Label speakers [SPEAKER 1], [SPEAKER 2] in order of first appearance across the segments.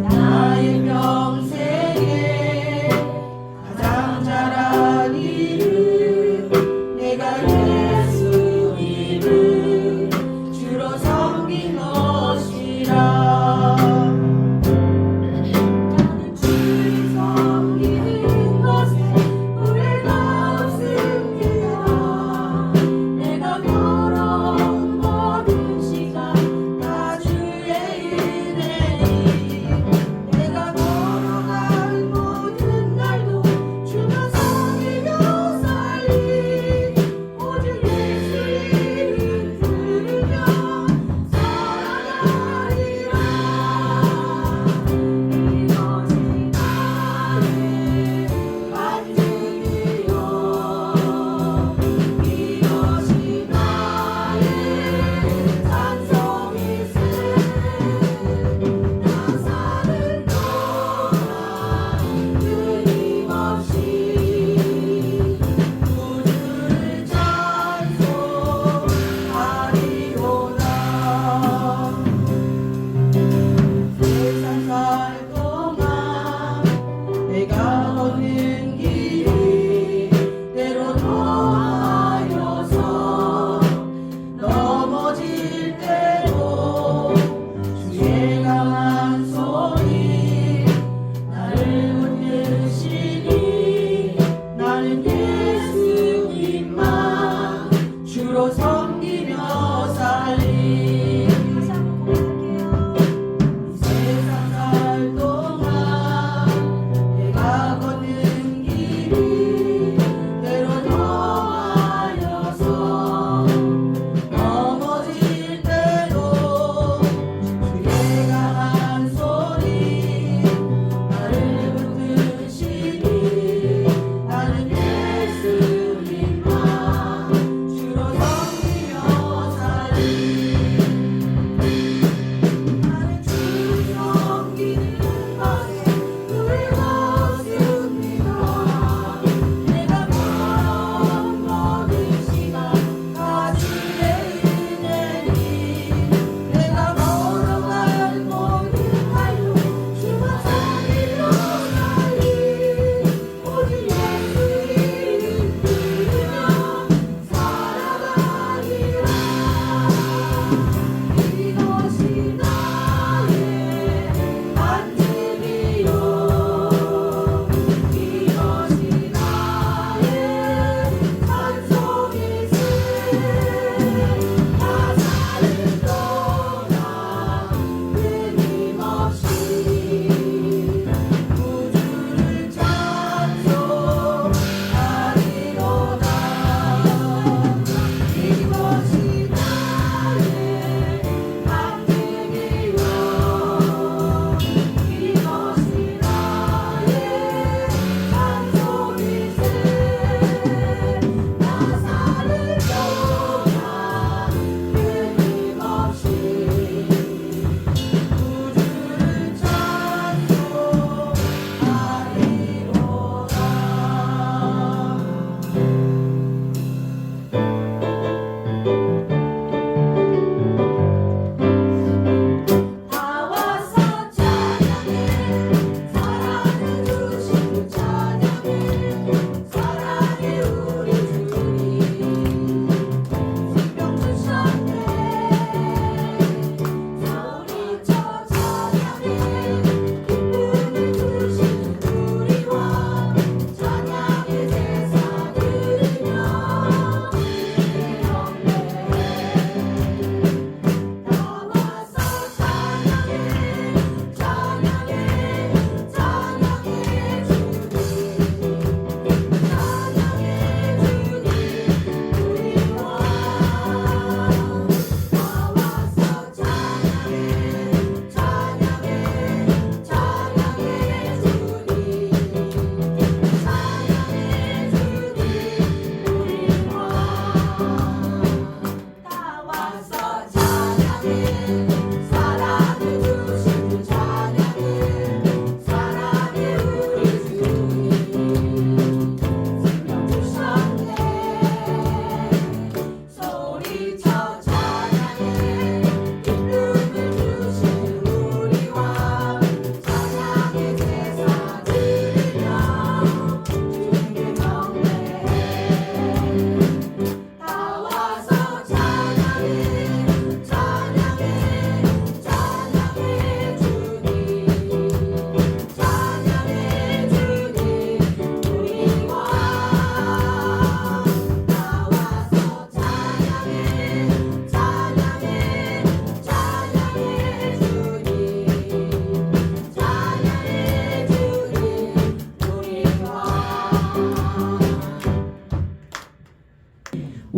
[SPEAKER 1] 나의 평생에 가장 잘한 일은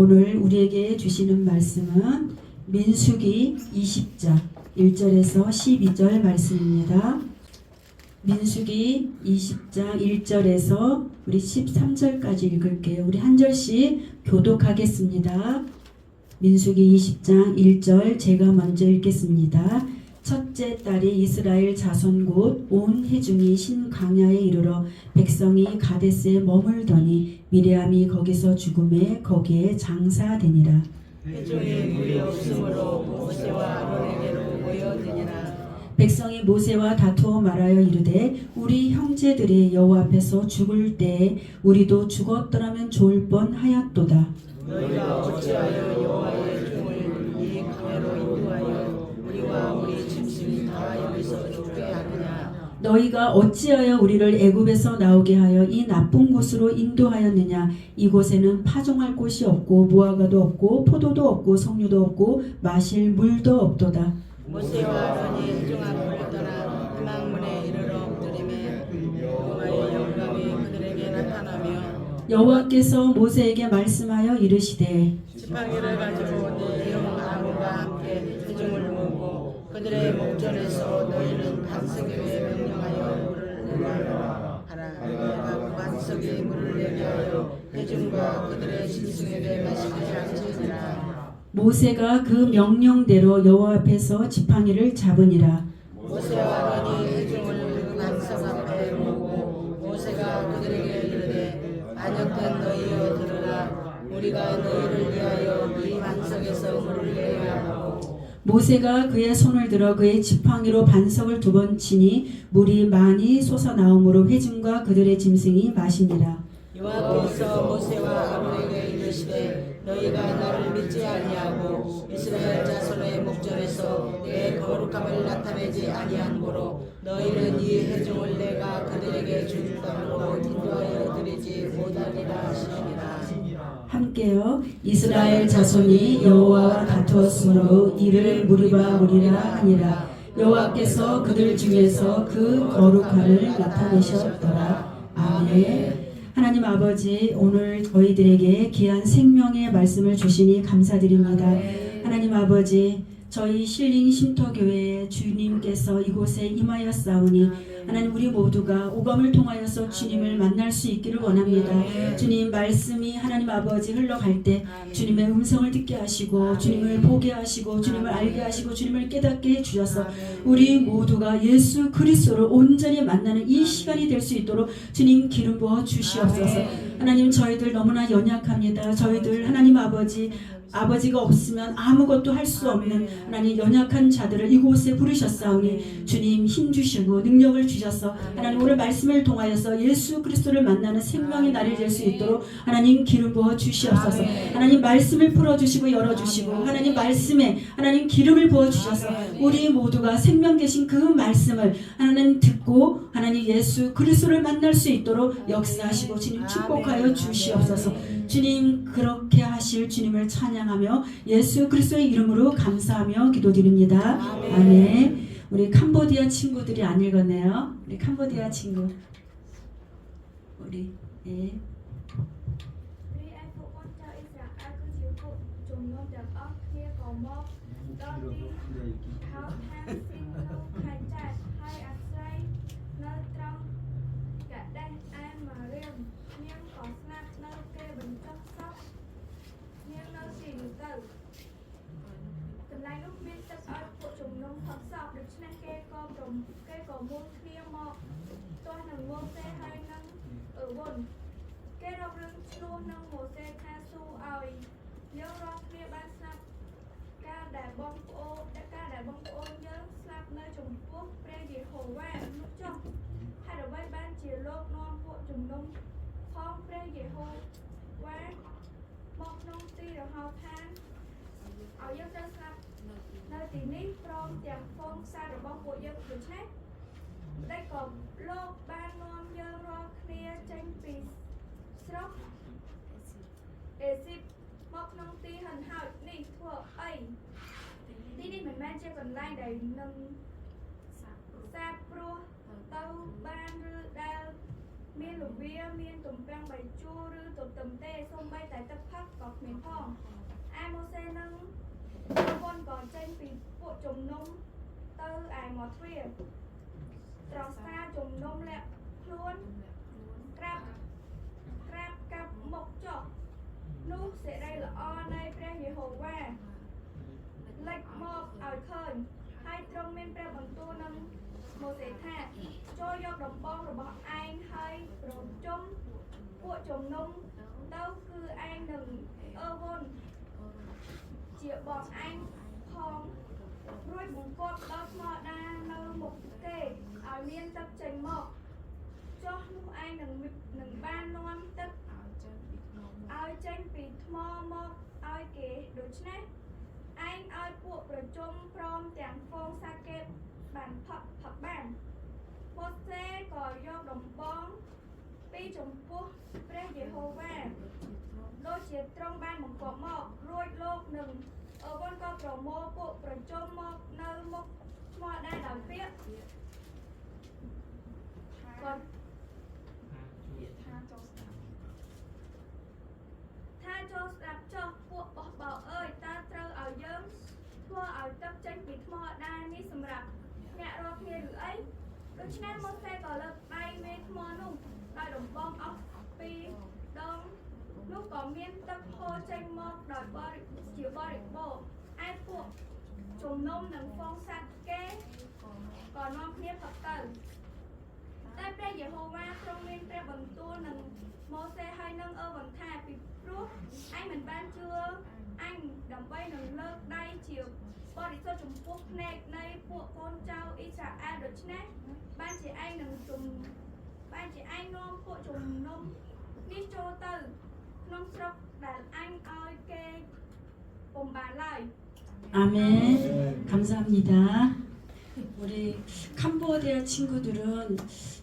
[SPEAKER 1] 오늘 우리에게 주시는 말씀은 민수기 20장 1절에서 12절 말씀입니다. 민수기 20장 1절에서 우리 13절까지 읽을게요. 우리 한 절씩 교독하겠습니다. 민수기 20장 1절 제가 먼저 읽겠습니다. 첫째 딸이 이스라엘 자손 곧 온 회중이 신광야에 이르러 백성이 가데스에 머물더니 미레암이 거기서 죽음에 거기에 장사되니라.
[SPEAKER 2] 회중이 물이 없으므로 모세와 아론에게로 모여드니라.
[SPEAKER 1] 백성이 모세와 다투어 말하여 이르되 우리 형제들이 여호와 앞에서 죽을 때에 우리도 죽었더라면 좋을 뻔하였도다.
[SPEAKER 2] 너희가 어찌하여 여호와의 종을 이 강야로 인도하여 우리와 우리 짐승이 다 여기서 죽게 하느냐.
[SPEAKER 1] 너희가 어찌하여 우리를 애굽에서 나오게 하여 이 나쁜 곳으로 인도하였느냐. 이곳에는 파종할 곳이 없고 무화과도 없고 포도도 없고 석류도 없고 마실 물도 없도다.
[SPEAKER 2] 모세와 아론이 회중앞으로 떠나 회막문에 이르러 엎드리매 여호와의 영광이 그들에게 나타나며
[SPEAKER 1] 여호와께서 모세에게 말씀하여 이르시되
[SPEAKER 2] 지팡이를 가지고 네 형 아론과 함께 회중을 모으고 그들의 목전에서 너희는 반석에 명령하여 물을 내게 하라. 내가 반석에 물을 내게 하여 회중과 그들의 짐승에게 마시게 할지니라.
[SPEAKER 1] 모세가 그 명령대로 여호와 앞에서 지팡이를 잡으니라.
[SPEAKER 2] 모세와 아론이 회중을 그 반석 앞에 모으고 모세가 그들에게 이르되 안역된 너희여 들으라. 우리가 너희를 위하여 이 반석에서 물을 내야 하고
[SPEAKER 1] 모세가 그의 손을 들어 그의 지팡이로 반석을 2번 치니 물이 많이 솟아나오므로 회중과 그들의 짐승이 마시니라.
[SPEAKER 2] 여호와께서 모세와 아론에게 이르시되 너희가 나를 믿지 아니하고 이스라엘 자손의 목전에서 내 거룩함을 나타내지 아니한 고로 너희는 이 회중을 내가 그들에게 준 땅으로 인도하여 드리지 못하리라 하시니라.
[SPEAKER 1] 함께요. 이스라엘 자손이 여호와와 다투었으므로 이를 무리바 무리라 하니라. 여호와께서 그들 중에서 그 거룩함을 나타내셨더라. 아멘. 하나님 아버지, 오늘 저희들에게 귀한 생명의 말씀을 주시니 감사드립니다. 하나님 아버지, 저희 신링 쉼터교회에 주님께서 이곳에 임하였사오니 하나님 우리 모두가 오감을 통하여서 주님을 만날 수 있기를 원합니다. 주님 말씀이 하나님 아버지 흘러갈 때 주님의 음성을 듣게 하시고 주님을 보게 하시고 주님을 알게 하시고 주님을 깨닫게 해주셔서 우리 모두가 예수 그리스도를 온전히 만나는 이 시간이 될 수 있도록 주님 기름 부어 주시옵소서. 하나님 저희들 너무나 연약합니다. 저희들 하나님 아버지가 없으면 아무것도 할 수 없는 하나님 연약한 자들을 이곳에 부르셨사오니 주님 힘 주시고 능력을 주셔서 하나님 오늘 말씀을 통하여서 예수 그리스도를 만나는 생명의 날이 될 수 있도록 하나님 기름 부어 주시옵소서. 하나님 말씀을 풀어주시고 열어주시고 하나님 말씀에 하나님 기름을 부어 주셔서 우리 모두가 생명 되신 그 말씀을 하나님 듣고 하나님 예수 그리스도를 만날 수 있도록 역사하시고 주님 축복하여 주시옵소서. 주님 그렇게 하실 주님을 찬양하며 예수 그리스도의 이름으로 감사하며 기도드립니다. 아멘. 우리 캄보디아 친구들이 안 읽었네요. 우리 캄보디아 친구 우리 예.
[SPEAKER 3] មានលវាមានទំពាំងបាយជូរឬទទឹមទេសូម្បីតែទឹកផឹកក៏គ្មានផងឯម៉ូសេនិងប្រពន្ធក៏ចេញពីពួកជំនុំទៅឯមាត់ទ្វារត្រសាជំនុំលាក់ខ្លួនក្រាបកាប់មុខចុះនោះសេរីល្អនៃព្រះយេហូវ៉ាលេចមកឲ្យឃើញហើយទ្រង់មានព្រះបន្ទូលនឹងម៉ូសេថាចូលយកដំបងរបស់ឯងហើយប្រជុំពួកជំនុំទៅគឺឯងនឹងអឺវុនជាបងឯងផងរួចបង្គាប់ដល់ថ្មដានៅមុខគេឲ្យមានទឹកចេញមកចុះនោះឯងនឹងបាននាំទឹកឲ្យចេញពីថ្មមកឲ្យគេដូច្នេះឯងឲ្យពួកប្រជុំព្រមទាំងហ្វូងសាកេតបានផឹកបានម៉ូសេក៏យកដំបងពីចំពោះព្រះយេហូវ៉ាដូចជាទ្រង់បានបង្គាប់មករួចលោកនឹងអវនក៏ប្រមូលពួកប្រជុំមកនៅមុខថ្មដែរដោយពាក្យក៏ថាចូលស្ដាប់ចុះពួកបោះបោអើយតើត្រូវឲ្យយើងធ្វើឲ្យទឹកចេញពីថ្មដែរនេះសម្រាប់អ្នករាល់គ្នាឬអីដូច្នេះម៉ូសេក៏លើកដៃមេថ្មនោះដោយដំបងអស់ពីរដងនោះក៏មានទឹកហូរចេញមកដោយជាបរិបូរណ៍ឯពួកជំនុំនិងហ្វូងសត្វគេក៏នាំគ្នាផឹកទៅតែព្រះយេហូវ៉ាទ្រង់មានព្រះបន្ទូលនឹងម៉ូសេហើយនឹងអឺវ៉ាន់ថាពីព្រោះឯងមិនបានជឿអញដើម្បីនឹងលើកដៃជាបរិសុទ្ធចំពោះភ្នែកនៃពួកកូនចៅអ៊ីស្រាអែលដូច្នេះបានជាឯងនាំពួកជំនុំនេះចូលទៅក្នុងស្រុកដែលអញឲ្យគេពុំបានឡើយ
[SPEAKER 1] 아멘. 감사합니다. 우리 캄보디아 친구들은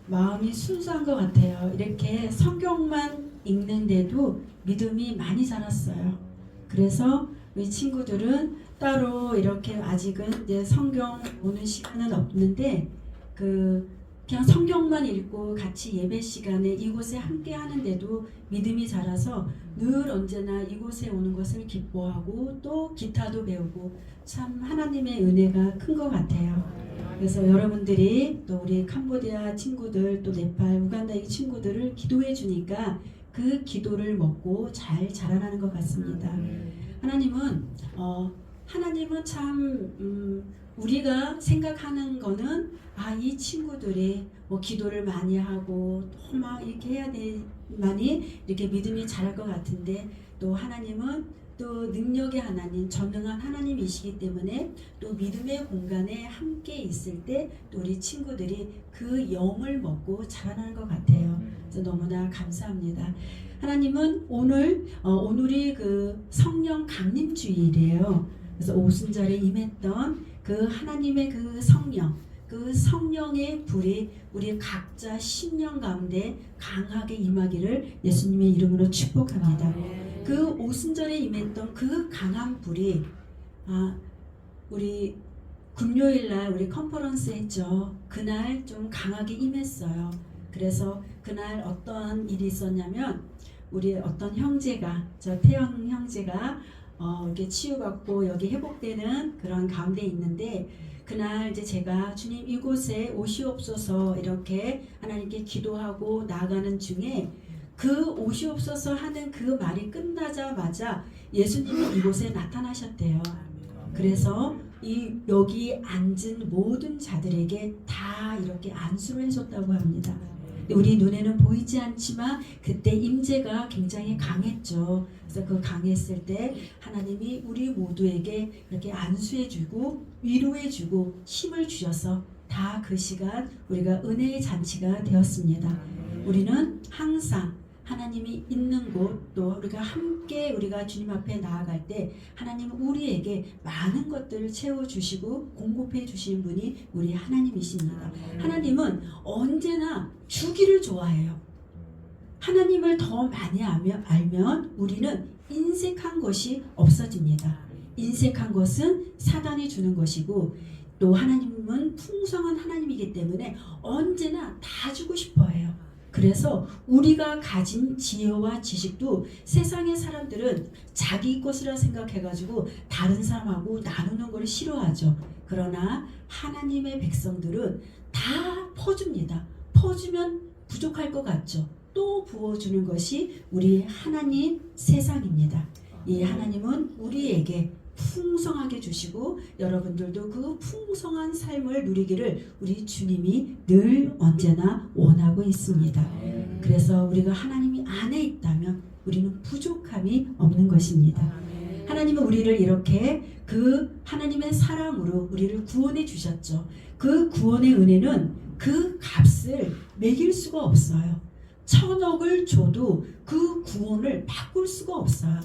[SPEAKER 1] 마음이 순수한 것 같아요. 이렇게 성경만 읽는데도 믿음이 많이 자랐어요. 그래서 우리 친구들은 따로 이렇게 아직은 이제 성경 보는 시간은 없는데 그냥 성경만 읽고 같이 예배 시간에 이곳에 함께 하는데도 믿음이 자라서 늘 언제나 이곳에 오는 것을 기뻐하고 또 기타도 배우고 참 하나님의 은혜가 큰 것 같아요. 그래서 여러분들이 또 우리 캄보디아 친구들 또 네팔, 우간다 이 친구들을 기도해 주니까 그 기도를 먹고 잘 자라나는 것 같습니다. 하나님은 참 우리가 생각하는 거는 이 친구들이 뭐 기도를 많이 하고 또 막 이렇게 해야 돼만이 이렇게 믿음이 자랄 것 같은데 또 하나님은 또 능력의 하나님, 전능한 하나님이시기 때문에 또 믿음의 공간에 함께 있을 때 또 우리 친구들이 그 영을 먹고 자라나는 것 같아요. 그래서 너무나 감사합니다. 하나님은 오늘이 그 성령 강림주일이에요. 그래서 오순절에 임했던 그 하나님의 그 성령의 불이 우리 각자 심령 가운데 강하게 임하기를 예수님의 이름으로 축복합니다. 그 오순절에 임했던 그 강한 불이 우리 금요일날 우리 컨퍼런스 했죠. 그날 좀 강하게 임했어요. 그래서 그날 어떠한 일이 있었냐면 우리 어떤 형제가 저 태영 형제가 이렇게 치유받고 여기 회복되는 그런 가운데 있는데 그날 이제 제가 주님 이곳에 오시옵소서 이렇게 하나님께 기도하고 나아가는 중에 그 오시옵소서 하는 그 말이 끝나자마자 예수님이 이곳에 나타나셨대요. 그래서 여기 앉은 모든 자들에게 다 이렇게 안수를 해줬다고 합니다. 우리 눈에는 보이지 않지만 그때 임재가 굉장히 강했죠. 그래서 그 강했을 때 하나님이 우리 모두에게 이렇게 안수해주고 위로해주고 힘을 주셔서 다 그 시간 우리가 은혜의 잔치가 되었습니다. 우리는 항상 하나님이 있는 곳 또 우리가 주님 앞에 나아갈 때 하나님은 우리에게 많은 것들을 채워주시고 공급해 주시는 분이 우리 하나님이십니다. 하나님은 언제나 주기를 좋아해요. 하나님을 더 많이 알면 우리는 인색한 것이 없어집니다. 인색한 것은 사단이 주는 것이고 또 하나님은 풍성한 하나님이기 때문에 언제나 다 주고 싶어 해요. 그래서 우리가 가진 지혜와 지식도 세상의 사람들은 자기 것이라 생각해가지고 다른 사람하고 나누는 걸 싫어하죠. 그러나 하나님의 백성들은 다 퍼줍니다. 퍼주면 부족할 것 같죠. 또 부어주는 것이 우리 하나님 세상입니다. 이 하나님은 우리에게 풍성하게 주시고 여러분들도 그 풍성한 삶을 누리기를 우리 주님이 늘 언제나 원하고 있습니다. 그래서 우리가 하나님이 안에 있다면 우리는 부족함이 없는 것입니다. 하나님은 우리를 이렇게 그 하나님의 사랑으로 우리를 구원해 주셨죠. 그 구원의 은혜는 그 값을 매길 수가 없어요. 1,000억을 줘도 그 구원을 바꿀 수가 없어요.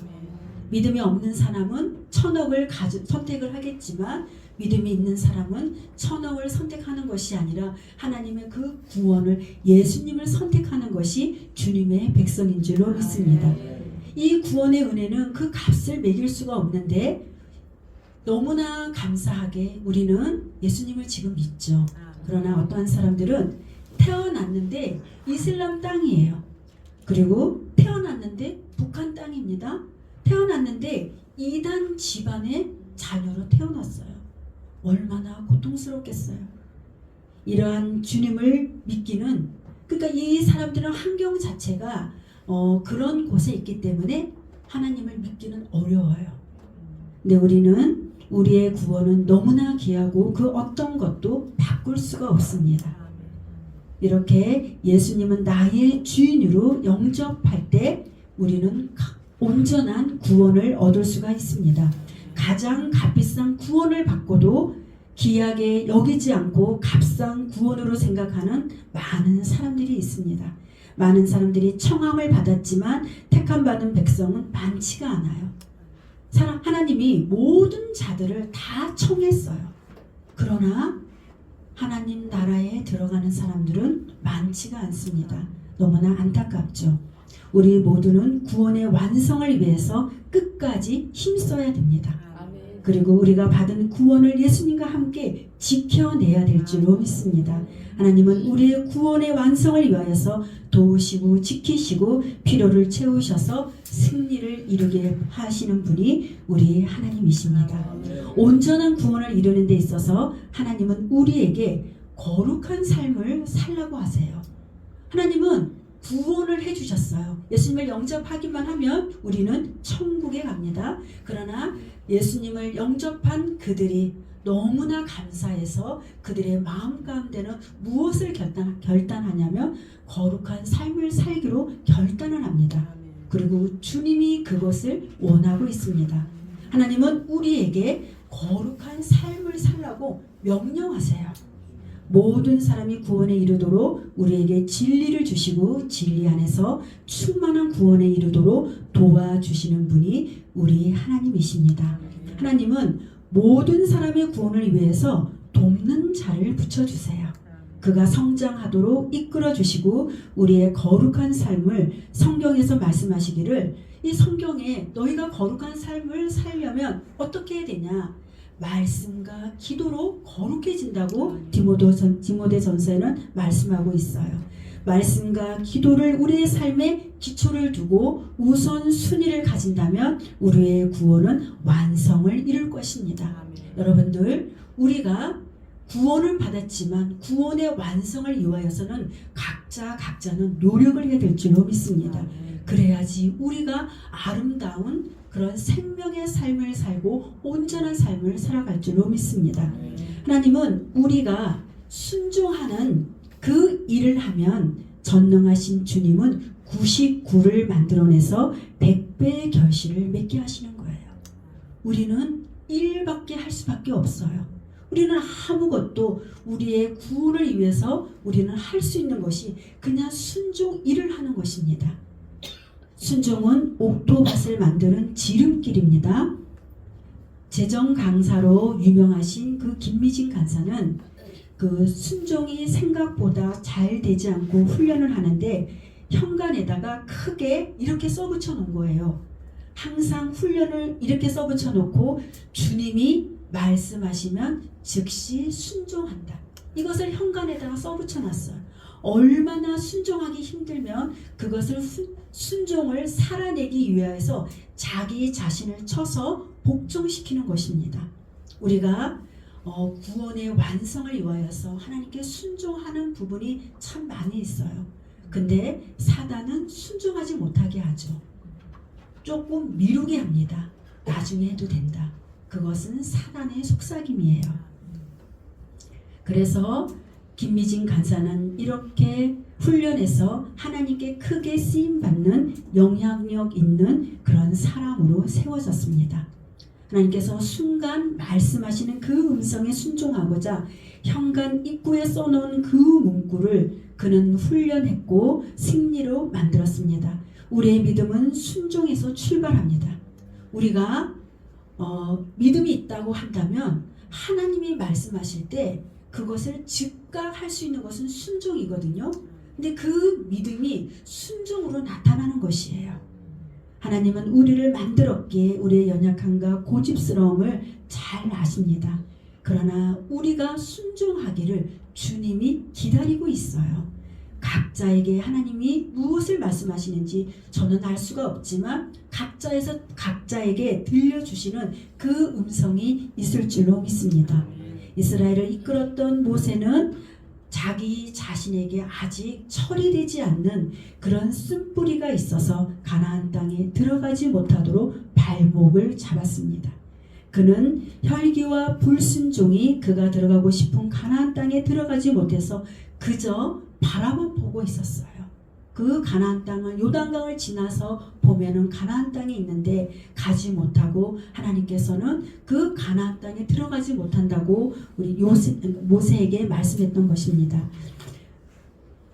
[SPEAKER 1] 믿음이 없는 사람은 1,000억을 선택을 하겠지만 믿음이 있는 사람은 1,000억을 선택하는 것이 아니라 하나님의 그 구원을 예수님을 선택하는 것이 주님의 백성인 줄로 믿습니다. 이 구원의 은혜는 그 값을 매길 수가 없는데 너무나 감사하게 우리는 예수님을 지금 믿죠. 그러나 어떠한 사람들은 태어났는데 이슬람 땅이에요. 그리고 태어났는데 북한 땅입니다. 태어났는데 이단 집안의 자녀로 태어났어요. 얼마나 고통스럽겠어요. 이러한 주님을 믿기는, 그러니까 이 사람들은 환경 자체가 그런 곳에 있기 때문에 하나님을 믿기는 어려워요. 근데 우리는 우리의 구원은 너무나 귀하고 그 어떤 것도 바꿀 수가 없습니다. 이렇게 예수님은 나의 주인으로 영접할 때 우리는 온전한 구원을 얻을 수가 있습니다. 가장 값비싼 구원을 받고도 귀하게 여기지 않고 값싼 구원으로 생각하는 많은 사람들이 있습니다. 많은 사람들이 청함을 받았지만 택함받은 백성은 많지가 않아요. 하나님이 모든 자들을 다 청했어요. 그러나 하나님 나라에 들어가는 사람들은 많지가 않습니다. 너무나 안타깝죠. 우리 모두는 구원의 완성을 위해서 끝까지 힘써야 됩니다. 그리고 우리가 받은 구원을 예수님과 함께 지켜내야 될 줄로 믿습니다. 하나님은 우리의 구원의 완성을 위하여서 도우시고 지키시고 필요를 채우셔서 승리를 이루게 하시는 분이 우리 하나님이십니다. 온전한 구원을 이루는 데 있어서 하나님은 우리에게 거룩한 삶을 살라고 하세요. 하나님은 구원을 해주셨어요. 예수님을 영접하기만 하면 우리는 천국에 갑니다. 그러나 예수님을 영접한 그들이 너무나 감사해서 그들의 마음 가운데는 무엇을 결단하냐면 거룩한 삶을 살기로 결단을 합니다. 그리고 주님이 그것을 원하고 있습니다. 하나님은 우리에게 거룩한 삶을 살라고 명령하세요. 모든 사람이 구원에 이르도록 우리에게 진리를 주시고 진리 안에서 충만한 구원에 이르도록 도와주시는 분이 우리 하나님이십니다. 하나님은 모든 사람의 구원을 위해서 돕는 자를 붙여주세요. 그가 성장하도록 이끌어주시고 우리의 거룩한 삶을 성경에서 말씀하시기를 이 성경에 너희가 거룩한 삶을 살려면 어떻게 해야 되냐? 말씀과 기도로 거룩해진다고 디모데전서에는 말씀하고 있어요. 말씀과 기도를 우리의 삶에 기초를 두고 우선순위를 가진다면 우리의 구원은 완성을 이룰 것입니다. 여러분들, 우리가 구원을 받았지만 구원의 완성을 위하여서는 각자는 노력을 해야 될 줄로 믿습니다. 그래야지 우리가 아름다운 그런 생명의 삶을 살고 온전한 삶을 살아갈 줄로 믿습니다. 하나님은 우리가 순종하는 그 일을 하면 전능하신 주님은 99를 만들어내서 100배의 결실을 맺게 하시는 거예요. 우리는 1밖에 할 수밖에 없어요. 우리는 아무것도 우리의 구원을 위해서 우리는 할 수 있는 것이 그냥 순종 일을 하는 것입니다. 순종은 옥토밭을 만드는 지름길입니다. 재정 강사로 유명하신 그 김미진 간사는 그 순종이 생각보다 잘 되지 않고 훈련을 하는데 현관에다가 크게 이렇게 써붙여 놓은 거예요. 항상 훈련을 이렇게 써붙여 놓고 주님이 말씀하시면 즉시 순종한다. 이것을 현관에다가 써붙여 놨어요. 얼마나 순종하기 힘들면 그것을 순종을 살아내기 위해서 자기 자신을 쳐서 복종시키는 것입니다. 우리가 구원의 완성을 위하여서 하나님께 순종하는 부분이 참 많이 있어요. 근데 사단은 순종하지 못하게 하죠. 조금 미루게 합니다. 나중에 해도 된다. 그것은 사단의 속삭임이에요. 그래서 김미진 간사는 이렇게 훈련해서 하나님께 크게 쓰임받는 영향력 있는 그런 사람으로 세워졌습니다. 하나님께서 순간 말씀하시는 그 음성에 순종하고자 현관 입구에 써놓은 그 문구를 그는 훈련했고 승리로 만들었습니다. 우리의 믿음은 순종에서 출발합니다. 우리가 믿음이 있다고 한다면 하나님이 말씀하실 때 그것을 즉각 할 수 있는 것은 순종이거든요. 근데 그 믿음이 순종으로 나타나는 것이에요. 하나님은 우리를 만들었기에 우리의 연약함과 고집스러움을 잘 아십니다. 그러나 우리가 순종하기를 주님이 기다리고 있어요. 각자에게 하나님이 무엇을 말씀하시는지 저는 알 수가 없지만 각자에게 들려주시는 그 음성이 있을 줄로 믿습니다. 이스라엘을 이끌었던 모세는 자기 자신에게 아직 처리되지 않는 그런 쓴뿌리가 있어서 가나안 땅에 들어가지 못하도록 발목을 잡았습니다. 그는 혈기와 불순종이 그가 들어가고 싶은 가나안 땅에 들어가지 못해서 그저 바라만 보고 있었어요. 그 가나안 땅을 요단강을 지나서 보면은 가나안 땅이 있는데 가지 못하고 하나님께서는 그 가나안 땅에 들어가지 못한다고 우리 모세에게 말씀했던 것입니다.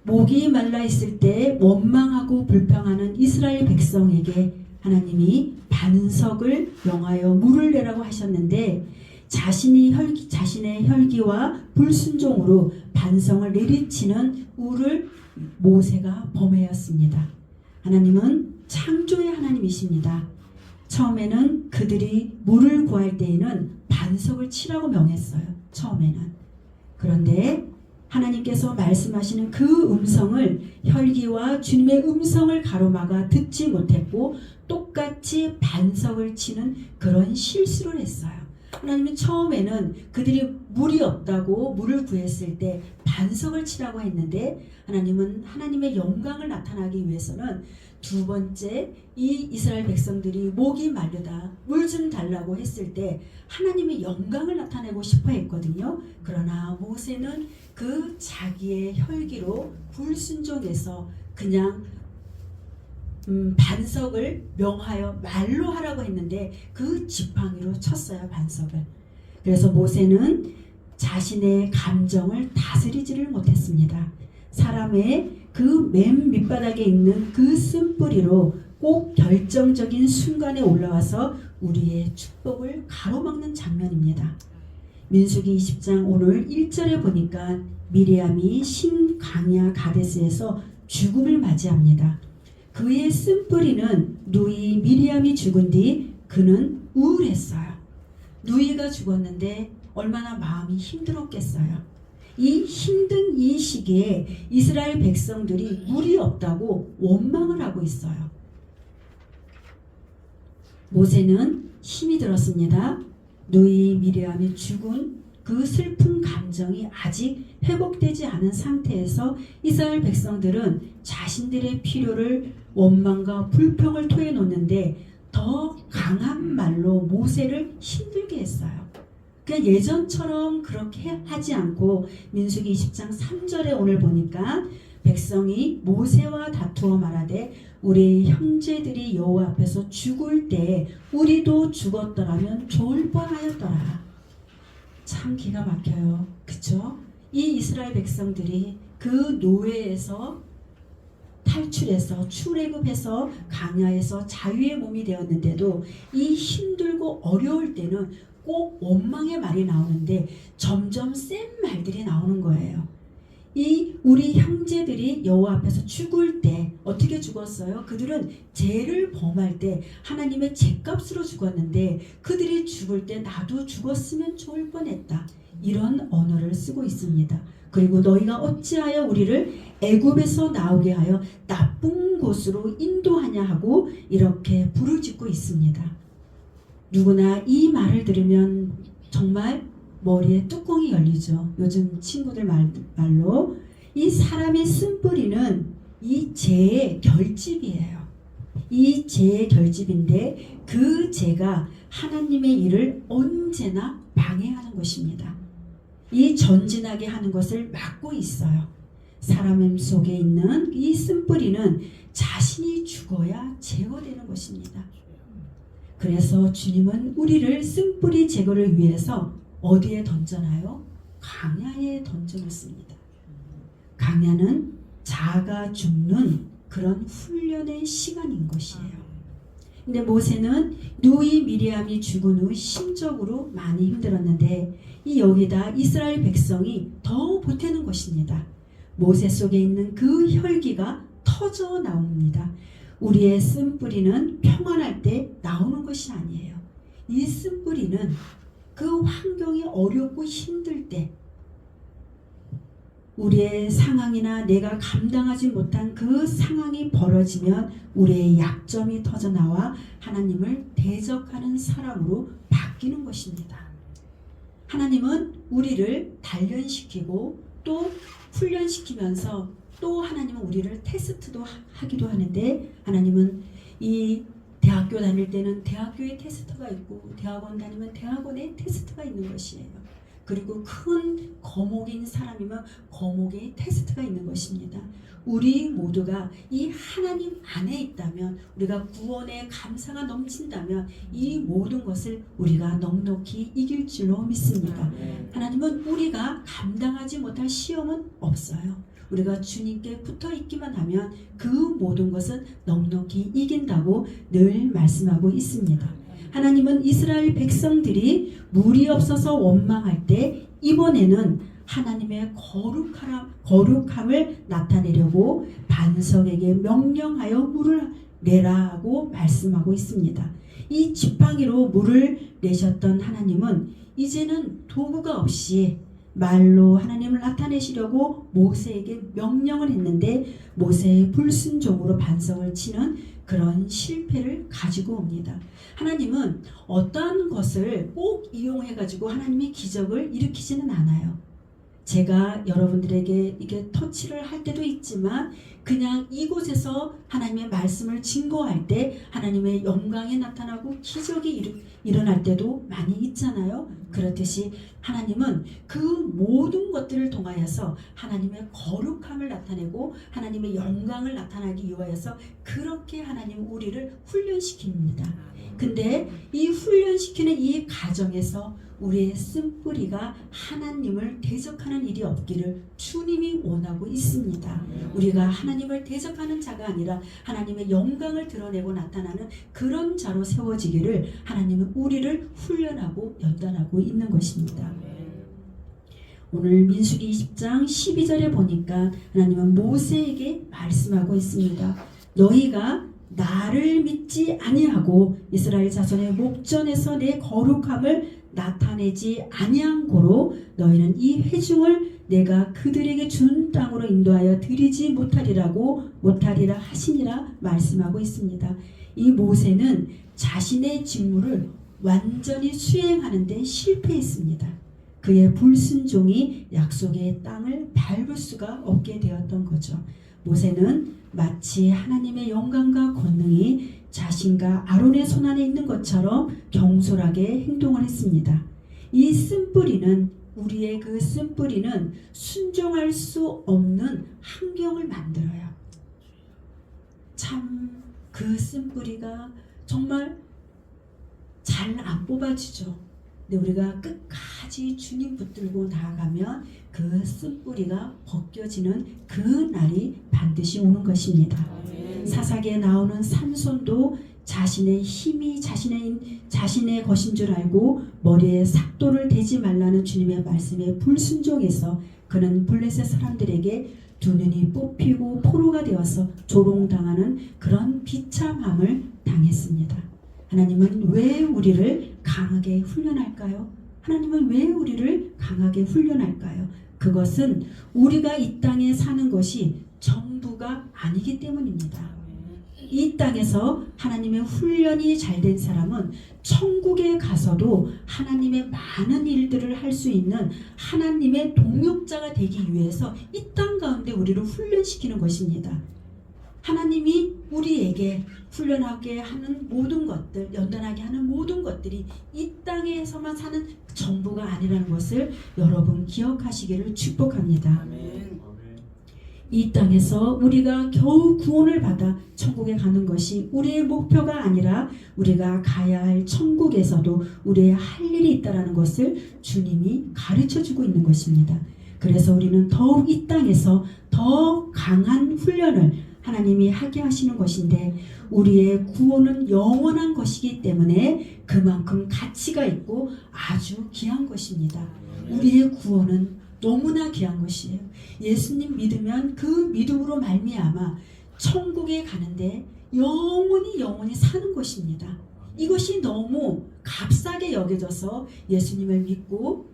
[SPEAKER 1] 목이 말라 있을 때 원망하고 불평하는 이스라엘 백성에게 하나님이 반석을 명하여 물을 내라고 하셨는데 자신의 혈기와 불순종으로 반석을 내리치는 우를 모세가 범하였습니다. 하나님은 창조의 하나님이십니다. 처음에는 그들이 물을 구할 때에는 반석을 치라고 명했어요. 처음에는. 그런데 하나님께서 말씀하시는 그 음성을 혈기와 주님의 음성을 가로막아 듣지 못했고 똑같이 반석을 치는 그런 실수를 했어요. 하나님은 처음에는 그들이 물이 없다고 물을 구했을 때 반석을 치라고 했는데 하나님은 하나님의 영광을 나타나기 위해서는 두 번째 이 이스라엘 백성들이 목이 마르다 물 좀 달라고 했을 때 하나님의 영광을 나타내고 싶어 했거든요. 그러나 모세는 그 자기의 혈기로 불순종해서 그냥 반석을 명하여 말로 하라고 했는데 그 지팡이로 쳤어요. 반석을. 그래서 모세는 자신의 감정을 다스리지를 못했습니다. 사람의 그 맨 밑바닥에 있는 그 쓴뿌리로 꼭 결정적인 순간에 올라와서 우리의 축복을 가로막는 장면입니다. 민수기 20장 오늘 1절에 보니까 미리암이 신강야 가데스에서 죽음을 맞이합니다. 그의 쓴뿌리는 누이 미리암이 죽은 뒤 그는 우울했어요. 누이가 죽었는데 얼마나 마음이 힘들었겠어요. 이 힘든 이 시기에 이스라엘 백성들이 물이 없다고 원망을 하고 있어요. 모세는 힘이 들었습니다. 누이 미리암이 죽은 그 슬픈 감정이 아직 회복되지 않은 상태에서 이스라엘 백성들은 자신들의 필요를 원망과 불평을 토해놓는데 더 강한 말로 모세를 힘들게 했어요. 그냥 예전처럼 그렇게 하지 않고 민수기 20장 3절에 오늘 보니까 백성이 모세와 다투어 말하되 우리 형제들이 여호와 앞에서 죽을 때 우리도 죽었더라면 좋을 뻔하였더라. 참 기가 막혀요. 그쵸? 이 이스라엘 백성들이 그 노예에서 탈출해서 출애굽해서 광야에서 자유의 몸이 되었는데도 이 힘들고 어려울 때는 꼭 원망의 말이 나오는데 점점 센 말들이 나오는 거예요. 이 우리 형제들이 여호와 앞에서 죽을 때 어떻게 죽었어요? 그들은 죄를 범할 때 하나님의 죄값으로 죽었는데 그들이 죽을 때 나도 죽었으면 좋을 뻔했다. 이런 언어를 쓰고 있습니다. 그리고 너희가 어찌하여 우리를 애굽에서 나오게 하여 나쁜 곳으로 인도하냐 하고 이렇게 부르짖고 있습니다. 누구나 이 말을 들으면 정말 머리에 뚜껑이 열리죠. 요즘 친구들 말로 이 사람의 쓴뿌리는 이 죄의 결집이에요. 이 죄의 결집인데 그 죄가 하나님의 일을 언제나 방해하는 것입니다. 이 전진하게 하는 것을 막고 있어요. 사람 속에 있는 이 쓴뿌리는 자신이 죽어야 제거되는 것입니다. 그래서 주님은 우리를 쓴뿌리 제거를 위해서 어디에 던져놔요? 광야에 던져놓습니다. 광야는 자아가 죽는 그런 훈련의 시간인 것이에요. 근데 모세는 누이 미리암이 죽은 후 심적으로 많이 힘들었는데 이 여기다 이스라엘 백성이 더 보태는 것입니다. 모세 속에 있는 그 혈기가 터져 나옵니다. 우리의 쓴뿌리는 평안할 때 나오는 것이 아니에요. 이 쓴뿌리는 그 환경이 어렵고 힘들 때 우리의 상황이나 내가 감당하지 못한 그 상황이 벌어지면 우리의 약점이 터져나와 하나님을 대적하는 사람으로 바뀌는 것입니다. 하나님은 우리를 단련시키고 또 훈련시키면서 또 하나님은 우리를 테스트도 하기도 하는데 하나님은 이 대학교 다닐 때는 대학교의 테스트가 있고 대학원 다니면 대학원의 테스트가 있는 것이에요. 그리고 큰 거목인 사람이면 거목의 테스트가 있는 것입니다. 우리 모두가 이 하나님 안에 있다면 우리가 구원의 감사가 넘친다면 이 모든 것을 우리가 넉넉히 이길 줄로 믿습니다. 하나님은 우리가 감당하지 못할 시험은 없어요. 우리가 주님께 붙어 있기만 하면 그 모든 것은 넉넉히 이긴다고 늘 말씀하고 있습니다. 하나님은 이스라엘 백성들이 물이 없어서 원망할 때 이번에는 하나님의 거룩함을 나타내려고 반석에게 명령하여 물을 내라고 말씀하고 있습니다. 이 지팡이로 물을 내셨던 하나님은 이제는 도구가 없이 말로 하나님을 나타내시려고 모세에게 명령을 했는데 모세의 불순종으로 반석을 치는 그런 실패를 가지고 옵니다. 하나님은 어떠한 것을 꼭 이용해가지고 하나님의 기적을 일으키지는 않아요. 제가 여러분들에게 이게 터치를 할 때도 있지만 그냥 이곳에서 하나님의 말씀을 증거할 때 하나님의 영광이 나타나고 기적이 일어날 때도 많이 있잖아요. 그렇듯이 하나님은 그 모든 것들을 통하여서 하나님의 거룩함을 나타내고 하나님의 영광을 나타나기 위하여서 그렇게 하나님 우리를 훈련시킵니다. 근데 이 훈련시키는 이 과정에서 우리의 쓴뿌리가 하나님을 대적하는 일이 없기를 주님이 원하고 있습니다. 우리가 하나님을 대적하는 자가 아니라 하나님의 영광을 드러내고 나타나는 그런 자로 세워지기를 하나님은 우리를 훈련하고 연단하고 있는 것입니다. 오늘 민수기 20장 12절에 보니까 하나님은 모세에게 말씀하고 있습니다. 너희가 나를 믿지 아니하고 이스라엘 자손의 목전에서 내 거룩함을 나타내지 아니한 고로 너희는 이 회중을 내가 그들에게 준 땅으로 인도하여 드리지 못하리라 하시니라 말씀하고 있습니다. 이 모세는 자신의 직무를 완전히 수행하는 데 실패했습니다. 그의 불순종이 약속의 땅을 밟을 수가 없게 되었던 거죠. 모세는 마치 하나님의 영광과 권능이 자신과 아론의 손안에 있는 것처럼 경솔하게 행동을 했습니다. 이 쓴뿌리는 우리의 그 쓴뿌리는 순종할 수 없는 환경을 만들어요. 참 그 쓴뿌리가 정말 잘 안 뽑아지죠. 근데 우리가 끝까지 주님 붙들고 나아가면 그 쓴뿌리가 벗겨지는 그 날이 반드시 오는 것입니다. 사사기에 나오는 삼손도 자신의 힘이 자신의 것인 줄 알고 머리에 삭도를 대지 말라는 주님의 말씀에 불순종해서 그는 블레셋 사람들에게 두 눈이 뽑히고 포로가 되어서 조롱당하는 그런 비참함을 당했습니다. 하나님은 왜 우리를 강하게 훈련할까요? 하나님은 왜 우리를 강하게 훈련할까요? 그것은 우리가 이 땅에 사는 것이 전부가 아니기 때문입니다. 이 땅에서 하나님의 훈련이 잘된 사람은 천국에 가서도 하나님의 많은 일들을 할 수 있는 하나님의 동역자가 되기 위해서 이 땅 가운데 우리를 훈련시키는 것입니다. 하나님이 우리에게 훈련하게 하는 모든 것들, 연단하게 하는 모든 것들이 이 땅에서만 사는 전부가 아니라는 것을 여러분 기억하시기를 축복합니다. 이 땅에서 우리가 겨우 구원을 받아 천국에 가는 것이 우리의 목표가 아니라 우리가 가야 할 천국에서도 우리의 할 일이 있다는 것을 주님이 가르쳐주고 있는 것입니다. 그래서 우리는 더욱 이 땅에서 더 강한 훈련을 하나님이 하게 하시는 것인데 우리의 구원은 영원한 것이기 때문에 그만큼 가치가 있고 아주 귀한 것입니다. 우리의 구원은 너무나 귀한 것이에요. 예수님 믿으면 그 믿음으로 말미암아 천국에 가는데 영원히 사는 것입니다. 이것이 너무 값싸게 여겨져서 예수님을 믿고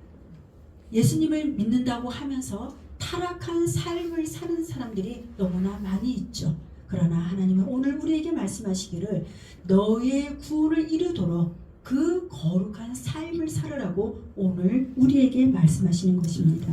[SPEAKER 1] 예수님을 믿는다고 하면서 타락한 삶을 사는 사람들이 너무나 많이 있죠. 그러나 하나님은 오늘 우리에게 말씀하시기를 너의 구원을 이루도록 그 거룩한 삶을 살으라고 오늘 우리에게 말씀하시는 것입니다.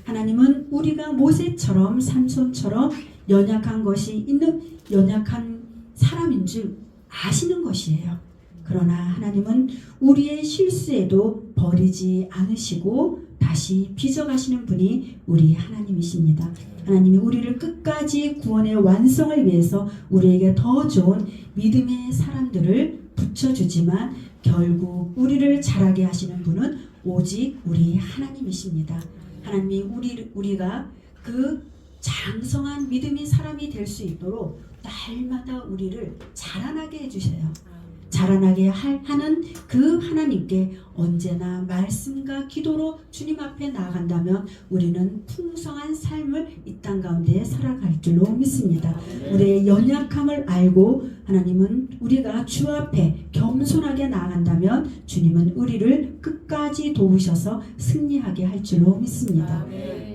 [SPEAKER 1] 하나님은 우리가 모세처럼 삼손처럼 연약한 것이 있는 연약한 사람인 줄 아시는 것이에요. 그러나 하나님은 우리의 실수에도 버리지 않으시고 다시 빚어가시는 분이 우리 하나님이십니다. 하나님이 우리를 끝까지 구원의 완성을 위해서 우리에게 더 좋은 믿음의 사람들을 붙여주지만 결국 우리를 자라게 하시는 분은 오직 우리 하나님이십니다. 하나님이 우리가 그 장성한 믿음의 사람이 될 수 있도록 날마다 우리를 자라나게 해주세요. 자라나게 하는 그 하나님께 언제나 말씀과 기도로 주님 앞에 나아간다면 우리는 풍성한 삶을 이 땅 가운데 살아갈 줄로 믿습니다. 우리의 연약함을 알고 하나님은 우리가 주 앞에 겸손하게 나아간다면 주님은 우리를 끝까지 도우셔서 승리하게 할 줄로 믿습니다.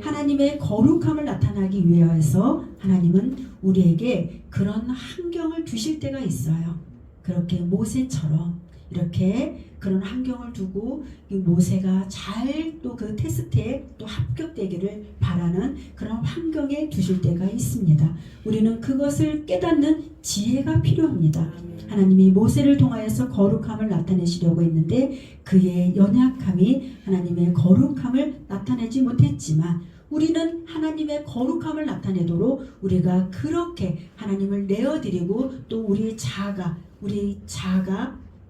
[SPEAKER 1] 하나님의 거룩함을 나타나기 위해서 하나님은 우리에게 그런 환경을 주실 때가 있어요. 그렇게 모세처럼 이렇게 그런 환경을 두고 모세가 잘 또 그 테스트에 또 합격되기를 바라는 그런 환경에 두실 때가 있습니다. 우리는 그것을 깨닫는 지혜가 필요합니다. 하나님이 모세를 통하여서 거룩함을 나타내시려고 했는데 그의 연약함이 하나님의 거룩함을 나타내지 못했지만 우리는 하나님의 거룩함을 나타내도록 우리가 그렇게 하나님을 내어드리고 또 우리 자아가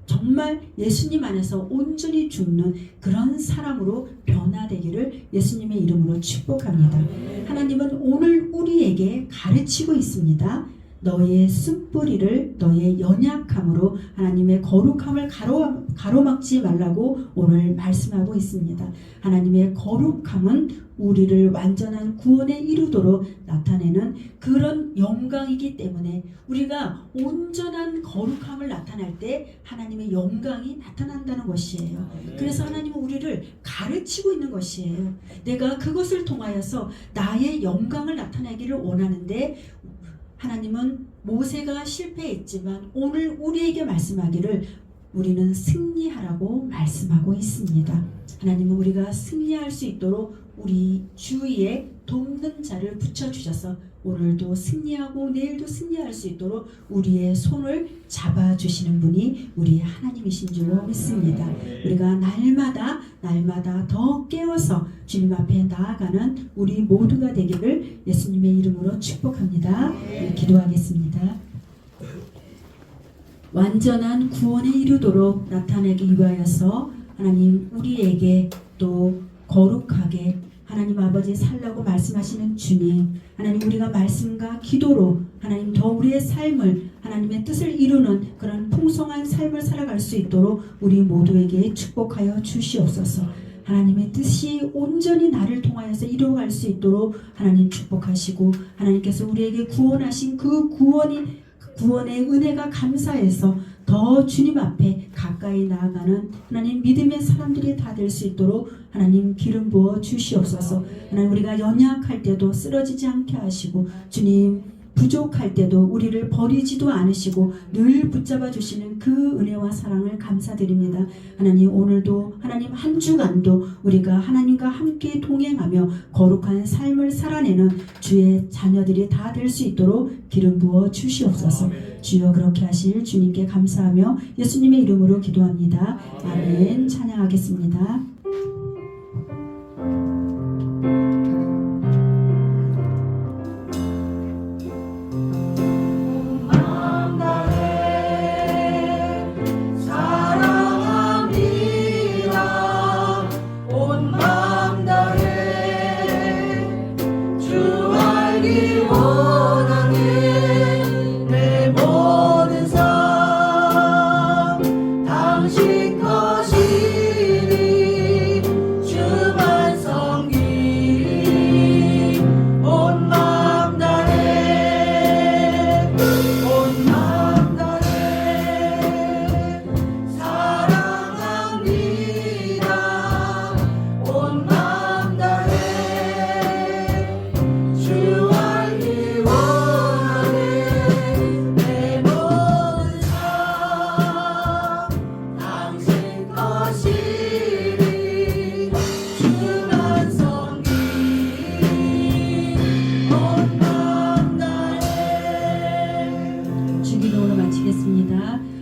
[SPEAKER 1] 정말 예수님 안에서 온전히 죽는 그런 사람으로 변화되기를 예수님의 이름으로 축복합니다. 하나님은 오늘 우리에게 가르치고 있습니다. 너의 쓴뿌리를 너의 연약함으로 하나님의 거룩함을 가로막지 말라고 오늘 말씀하고 있습니다. 하나님의 거룩함은 우리를 완전한 구원에 이루도록 나타내는 그런 영광이기 때문에 우리가 온전한 거룩함을 나타낼 때 하나님의 영광이 나타난다는 것이에요. 그래서 하나님은 우리를 가르치고 있는 것이에요. 내가 그것을 통하여서 나의 영광을 나타내기를 원하는데 하나님은 모세가 실패했지만 오늘 우리에게 말씀하기를 우리는 승리하라고 말씀하고 있습니다. 하나님은 우리가 승리할 수 있도록 우리 주위에 돕는 자를 붙여주셔서 오늘도 승리하고 내일도 승리할 수 있도록 우리의 손을 잡아주시는 분이 우리 하나님이신 줄로 믿습니다. 우리가 날마다 더 깨어서 주님 앞에 나아가는 우리 모두가 되기를 예수님의 이름으로 축복합니다. 기도하겠습니다. 완전한 구원에 이르도록 나타내기 위하여서 하나님 우리에게 또 거룩하게 하나님 아버지 살라고 말씀하시는 주님, 하나님 우리가 말씀과 기도로 하나님 더 우리의 삶을 하나님의 뜻을 이루는 그런 풍성한 삶을 살아갈 수 있도록 우리 모두에게 축복하여 주시옵소서. 하나님의 뜻이 온전히 나를 통하여서 이루어갈 수 있도록 하나님 축복하시고 하나님께서 우리에게 구원하신 그 구원의 은혜가 감사해서 더 주님 앞에 가까이 나아가는 하나님 믿음의 사람들이 다 될 수 있도록 하나님 기름 부어 주시옵소서. 하나님 우리가 연약할 때도 쓰러지지 않게 하시고 주님 부족할 때도 우리를 버리지도 않으시고 늘 붙잡아 주시는 그 은혜와 사랑을 감사드립니다. 하나님 오늘도 하나님 한 주간도 우리가 하나님과 함께 동행하며 거룩한 삶을 살아내는 주의 자녀들이 다 될 수 있도록 기름 부어 주시옵소서. 주여 그렇게 하실 주님께 감사하며 예수님의 이름으로 기도합니다. 아멘. 찬양하겠습니다.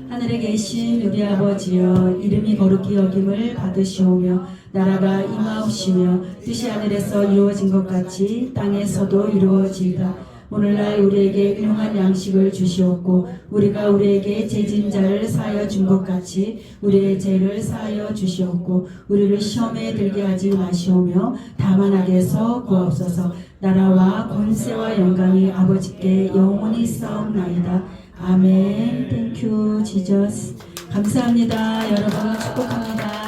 [SPEAKER 1] 하늘에 계신 우리 아버지여 이름이 거룩히 여김을 받으시오며 나라가 임하옵시며 뜻이 하늘에서 이루어진 것 같이 땅에서도 이루어지이다. 오늘날 우리에게 일용할 양식을 주시옵고 우리가 우리에게 죄진 자를 사하여 준 것 같이 우리의 죄를 사하여 주시옵고 우리를 시험에 들게 하지 마시오며 다만 악에서 구하옵소서. 나라와 권세와 영광이 아버지께 영원히 있사옵나이다. 아멘. 땡큐 지저스. 감사합니다. 여러분 축복합니다.